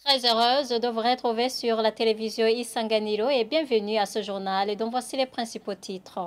Très heureuse de vous retrouver sur la télévision Isanganiro et bienvenue à ce journal et dont voici les principaux titres.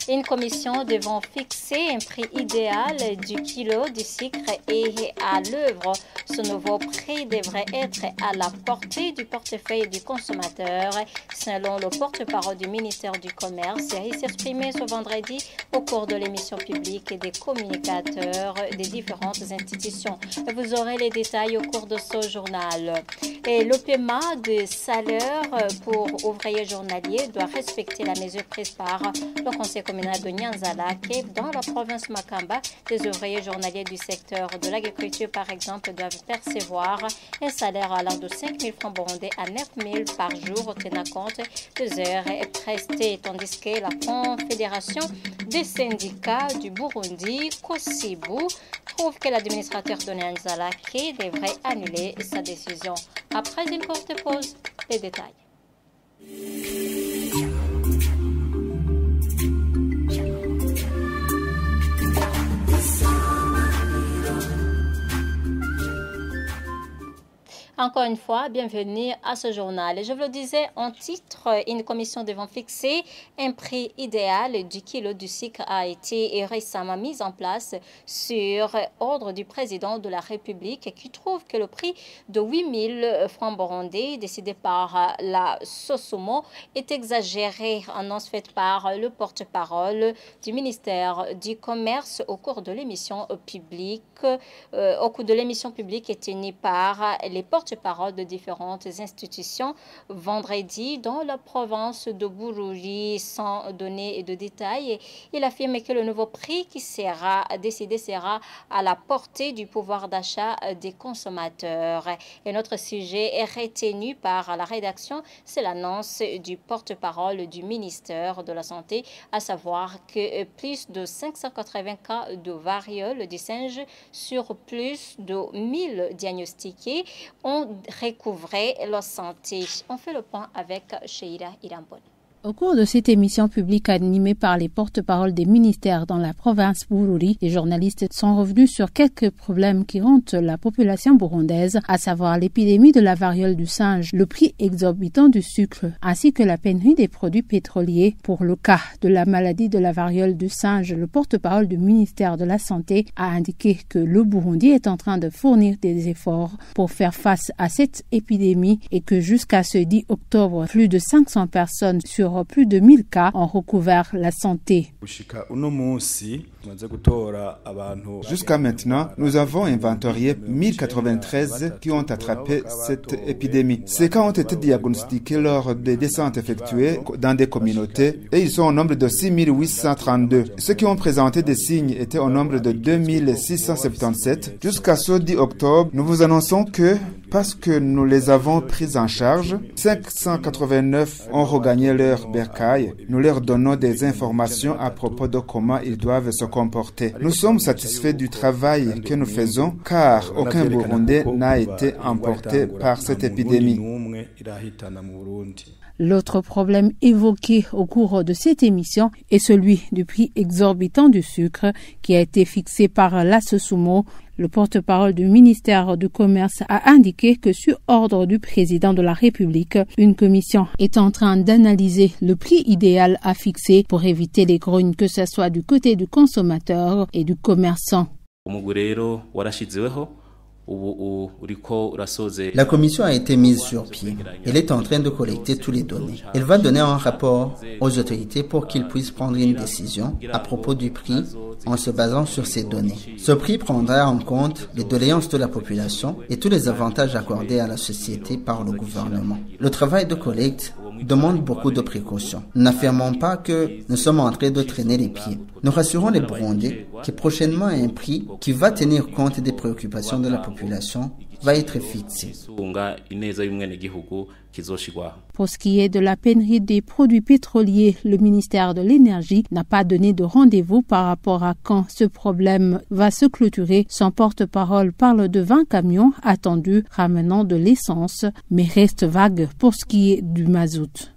Une commission devant fixer un prix idéal du kilo du sucre est à l'œuvre. Ce nouveau prix devrait être à la portée du portefeuille du consommateur, selon le porte-parole du ministère du Commerce. Il s'est exprimé ce vendredi au cours de l'émission publique des communicateurs des différentes institutions. Vous aurez les détails au cours de ce journal. Et le paiement de salaire pour ouvriers journaliers doit respecter la mesure prise par le conseil communal de Nyanzala, qui dans la province Makamba, les ouvriers journaliers du secteur de l'agriculture, par exemple, doivent percevoir un salaire allant de 5 000 francs burundais à 9 000 par jour, tenant compte des heures prestées, tandis que la Confédération des syndicats du Burundi, Kosibu, trouve que l'administrateur de Nyanzala qui devrait annuler sa décision. Après une courte pause, les détails. Encore une fois, bienvenue à ce journal. Et je vous le disais en titre, une commission devant fixer un prix idéal du kilo du sucre a été récemment mise en place sur ordre du président de la République qui trouve que le prix de 8 000 francs burundais décidé par la Sosumo est exagéré. Annonce faite par le porte-parole du ministère du Commerce au cours de l'émission publique. Au cours de l'émission publique est tenue par les porte-parole de différentes institutions vendredi dans la province de Bururi sans donner de détails. Il affirme que le nouveau prix qui sera décidé sera à la portée du pouvoir d'achat des consommateurs. Et notre sujet est retenu par la rédaction, c'est l'annonce du porte-parole du ministère de la Santé, à savoir que plus de 580 cas de variole du singe sur plus de 1000 diagnostiqués ont recouvré leur santé. On fait le point avec Sheila Irambon. Au cours de cette émission publique animée par les porte-paroles des ministères dans la province Bururi, les journalistes sont revenus sur quelques problèmes qui hantent la population burundaise, à savoir l'épidémie de la variole du singe, le prix exorbitant du sucre, ainsi que la pénurie des produits pétroliers. Pour le cas de la maladie de la variole du singe, le porte-parole du ministère de la Santé a indiqué que le Burundi est en train de fournir des efforts pour faire face à cette épidémie et que jusqu'à ce 10 octobre, plus de 500 personnes sur plus de 1000 cas ont recouvert la santé. Jusqu'à maintenant, nous avons inventorié 1093 qui ont attrapé cette épidémie. Ces cas ont été diagnostiqués lors des descentes effectuées dans des communautés et ils sont au nombre de 6832. Ceux qui ont présenté des signes étaient au nombre de 2677. Jusqu'à ce 10 octobre, nous vous annonçons que parce que nous les avons pris en charge, 589 ont regagné leur bercail. Nous leur donnons des informations à propos de comment ils doivent se comporter. Nous sommes satisfaits du travail que nous faisons car aucun Burundais n'a été emporté par cette épidémie. L'autre problème évoqué au cours de cette émission est celui du prix exorbitant du sucre qui a été fixé par la Sosumo. Le porte-parole du ministère du Commerce a indiqué que sur ordre du président de la République, une commission est en train d'analyser le prix idéal à fixer pour éviter les grognes que ce soit du côté du consommateur et du commerçant. La commission a été mise sur pied. Elle est en train de collecter toutes les données. Elle va donner un rapport aux autorités pour qu'ils puissent prendre une décision à propos du prix en se basant sur ces données. Ce prix prendra en compte les doléances de la population et tous les avantages accordés à la société par le gouvernement. Le travail de collecte demande beaucoup de précautions. Nous n'affirmons pas que nous sommes en train de traîner les pieds. Nous rassurons les Burundais que prochainement un prix qui va tenir compte des préoccupations de la population va être fixé. Pour ce qui est de la pénurie des produits pétroliers, le ministère de l'Énergie n'a pas donné de rendez-vous par rapport à quand ce problème va se clôturer. Son porte-parole parle de 20 camions attendus ramenant de l'essence, mais reste vague pour ce qui est du mazout.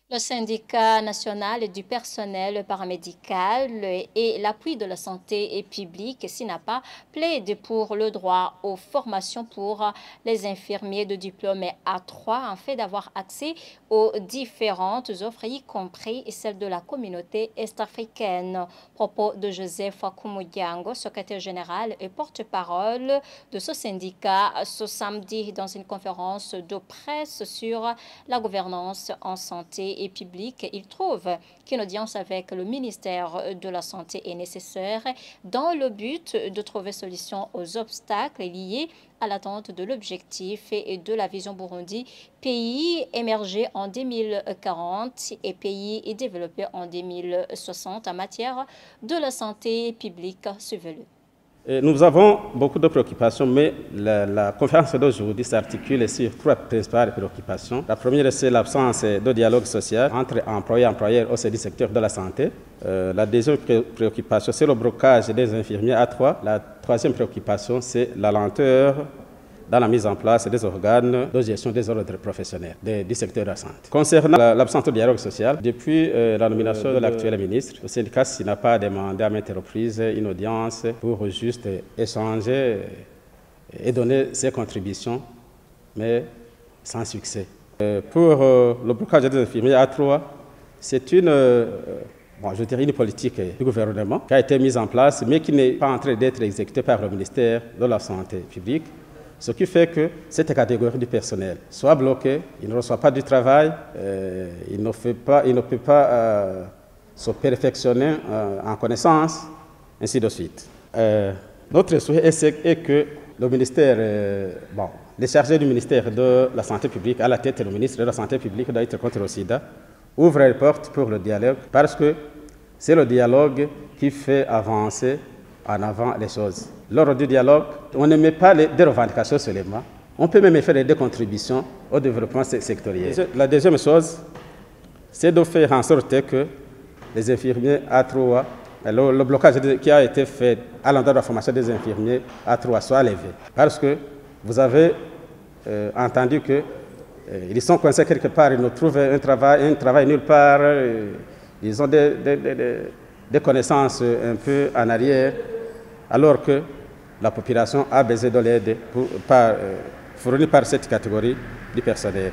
Le syndicat national du personnel paramédical et l'appui de la santé publique, SINAPA, plaide pour le droit aux formations pour les infirmiers de diplôme A3 afin d'avoir accès aux différentes offres, y compris celles de la communauté est-africaine. Propos de Joseph Akumudjango, secrétaire général et porte-parole de ce syndicat, ce samedi dans une conférence de presse sur la gouvernance en santé et public. Il trouve qu'une audience avec le ministère de la Santé est nécessaire dans le but de trouver solution aux obstacles liés à l'atteinte de l'objectif et de la vision Burundi, pays émergé en 2040 et pays développé en 2060 en matière de la santé publique. Suivez-le. Nous avons beaucoup de préoccupations, mais la conférence d'aujourd'hui s'articule sur trois principales préoccupations. La première, c'est l'absence de dialogue social entre employés et employeurs au sein du secteur de la santé. La deuxième préoccupation, c'est le blocage des infirmiers A3. La troisième préoccupation, c'est la lenteur dans la mise en place des organes de gestion des ordres professionnels du secteur de la santé. Concernant l'absence de dialogue social, depuis la nomination de l'actuel ministre, le syndicat SINAPA demandé à maintes reprises une audience pour juste échanger et donner ses contributions, mais sans succès. Pour le blocage des infirmiers A3, c'est une politique du gouvernement qui a été mise en place, mais qui n'est pas en train d'être exécutée par le ministère de la Santé publique. Ce qui fait que cette catégorie du personnel soit bloquée, il ne reçoit pas du travail, il ne peut pas se perfectionner en connaissance, ainsi de suite. Notre souhait est que le ministère, les chargés du ministère de la Santé publique, à la tête du ministre de la Santé publique de lutte contre le sida, ouvrent les portes pour le dialogue, parce que c'est le dialogue qui fait avancer en avant les choses. Lors du dialogue, on ne met pas des revendications seulement, on peut même faire des contributions au développement sectoriel. La deuxième chose, c'est de faire en sorte que les infirmiers A3, le blocage qui a été fait à l'endroit de la formation des infirmiers A3 soit levé. Parce que vous avez entendu qu'ils sont coincés quelque part, ils ne trouvent un travail nulle part, ils ont des connaissances un peu en arrière, alors que la population a besoin de l'aide fournie par cette catégorie du personnel.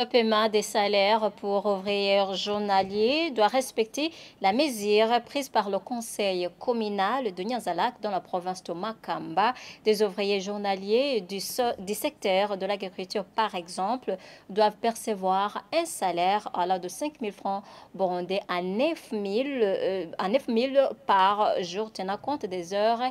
Le paiement des salaires pour ouvriers journaliers doit respecter la mesure prise par le conseil communal de Nyanzalak dans la province de Makamba. Des ouvriers journaliers du secteur de l'agriculture, par exemple, doivent percevoir un salaire allant de 5 000 francs burundais à 9 000 par jour, tenant compte des heures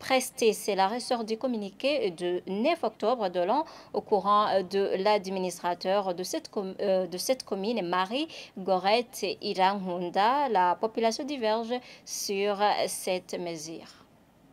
prestées. C'est la ressort du communiqué de 9 octobre de l'an au courant de l'administrateur de cette commune, Marie Gorette Iranghunda. La population diverge sur cette mesure.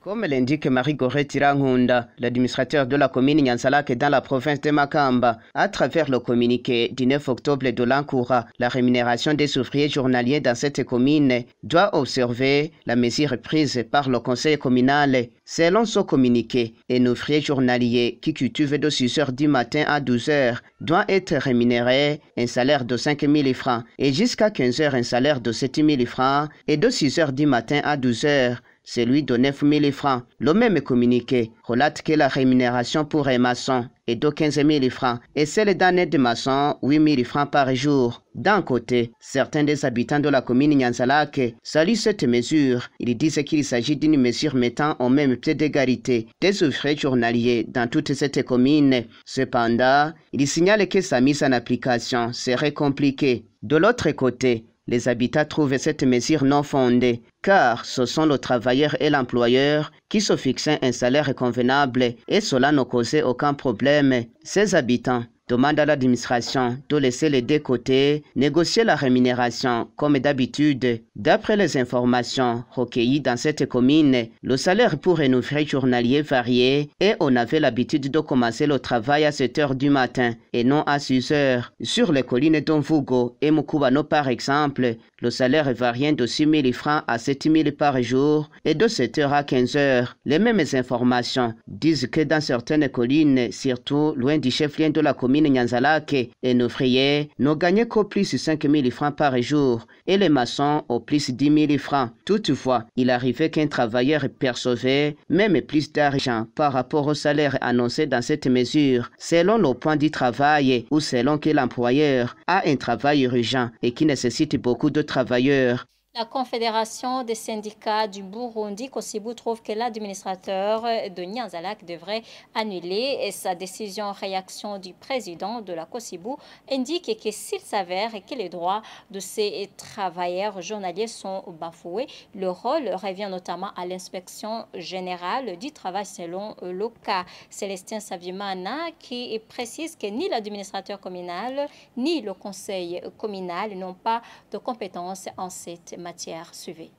Comme l'indique Marie-Gorette Iranghunda, l'administrateur de la commune Nyanzalak dans la province de Makamba, à travers le communiqué du 9 octobre de l'Ankoura, la rémunération des ouvriers journaliers dans cette commune doit observer la mesure prise par le conseil communal. Selon ce communiqué, un ouvrier journalier qui cultive de 6 heures du matin à 12 heures doit être rémunéré un salaire de 5 000 francs et jusqu'à 15 heures un salaire de 7 000 francs et de 6 heures du matin à 12 heures celui de 9 000 francs. Le même communiqué relate que la rémunération pour un maçon est de 15 000 francs et celle d'un aide-maçon 8 000 francs par jour. D'un côté, certains des habitants de la commune Nyanzalak saluent cette mesure. Ils disent qu'il s'agit d'une mesure mettant au même pied d'égalité des ouvriers journaliers dans toute cette commune. Cependant, ils signalent que sa mise en application serait compliquée. De l'autre côté, les habitants trouvent cette mesure non fondée, car ce sont le travailleur et l'employeur qui se fixent un salaire convenable et cela ne causait aucun problème. Ces habitants demandent à l'administration de laisser les deux côtés négocier la rémunération comme d'habitude. D'après les informations recueillies dans cette commune, le salaire pour un ouvrier journalier variait et on avait l'habitude de commencer le travail à 7 heures du matin et non à 6 heures. Sur les collines d'Onvugo et Mukubano par exemple, le salaire variant de 6 000 francs à 7 000 par jour et de 7 heures à 15 heures. Les mêmes informations disent que dans certaines collines, surtout loin du chef-lieu de la commune Nyanzalake, les ouvriers n'ont gagné qu'au plus 5 000 francs par jour et les maçons au plus 10 000 francs. Toutefois, il arrivait qu'un travailleur percevait même plus d'argent par rapport au salaire annoncé dans cette mesure, selon le point du travail ou selon que l'employeur a un travail urgent et qui nécessite beaucoup de travailleurs. La Confédération des syndicats du Burundi, COSIBU, trouve que l'administrateur de Nyanzalake devrait annuler sa décision. Réaction du président de la COSIBU indique que s'il s'avère que les droits de ces travailleurs journaliers sont bafoués, le rôle revient notamment à l'inspection générale du travail selon le cas. Célestin Savimana qui précise que ni l'administrateur communal ni le conseil communal n'ont pas de compétences en cette matière. Suivie.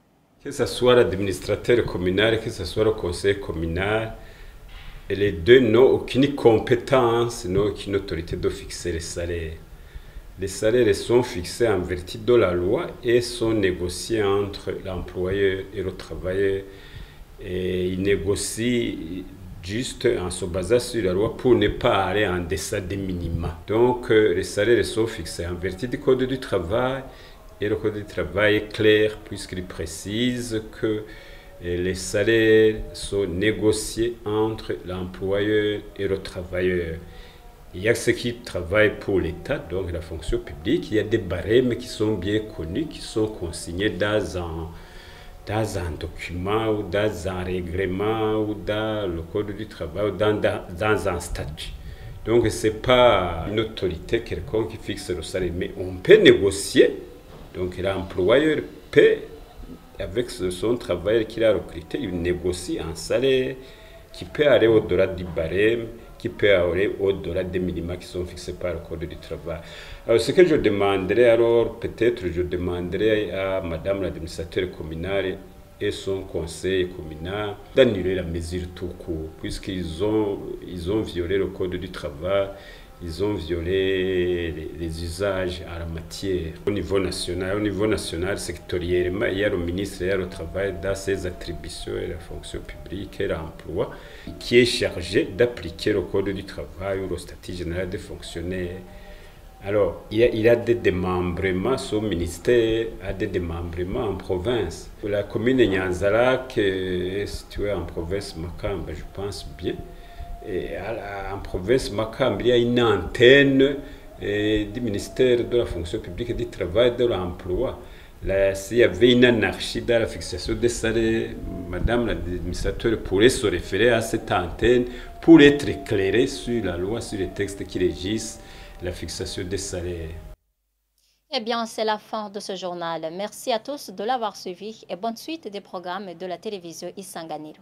Que ce soit l'administrateur communal, que ce soit le conseil communal, et les deux n'ont aucune compétence, n'ont aucune autorité de fixer les salaires. Les salaires sont fixés en vertu de la loi et sont négociés entre l'employeur et le travailleur. Et ils négocient juste en se basant sur la loi pour ne pas aller en deçà des minima. Donc les salaires sont fixés en vertu du Code du travail. Et le Code du travail est clair puisqu'il précise que les salaires sont négociés entre l'employeur et le travailleur. Il y a ceux qui travaillent pour l'État, donc la fonction publique. Il y a des barèmes qui sont bien connus, qui sont consignés dans un document ou dans un règlement ou dans le Code du travail ou dans un statut. Donc ce n'est pas une autorité quelconque qui fixe le salaire, mais on peut négocier. Donc l'employeur peut, avec son travailleur qu'il a recruté, il négocie un salaire qui peut aller au-delà du barème, qui peut aller au-delà des minima qui sont fixés par le Code du travail. Alors ce que je demanderais, peut-être je demanderais à Madame l'administrateur communal et son conseil communal d'annuler la mesure tout court, puisqu'ils ont violé le Code du travail. Ils ont violé les usages en la matière. Au niveau national, sectoriellement, il y a le ministre, il y a le travail dans ses attributions et la fonction publique et l'emploi qui est chargé d'appliquer le Code du travail ou le statut général des fonctionnaires. Alors, il y a des démembrements, son ministère a des démembrements en province. La commune de Nyanzalake est située en province Makamba, je pense bien. Et en province Makamba, il y a une antenne du ministère de la fonction publique, du travail et de l'emploi. S'il y avait une anarchie dans la fixation des salaires, Madame l'administrateur pourrait se référer à cette antenne pour être éclairée sur la loi, sur les textes qui régissent la fixation des salaires. Eh bien, c'est la fin de ce journal. Merci à tous de l'avoir suivi et bonne suite des programmes de la télévision Isanganiro.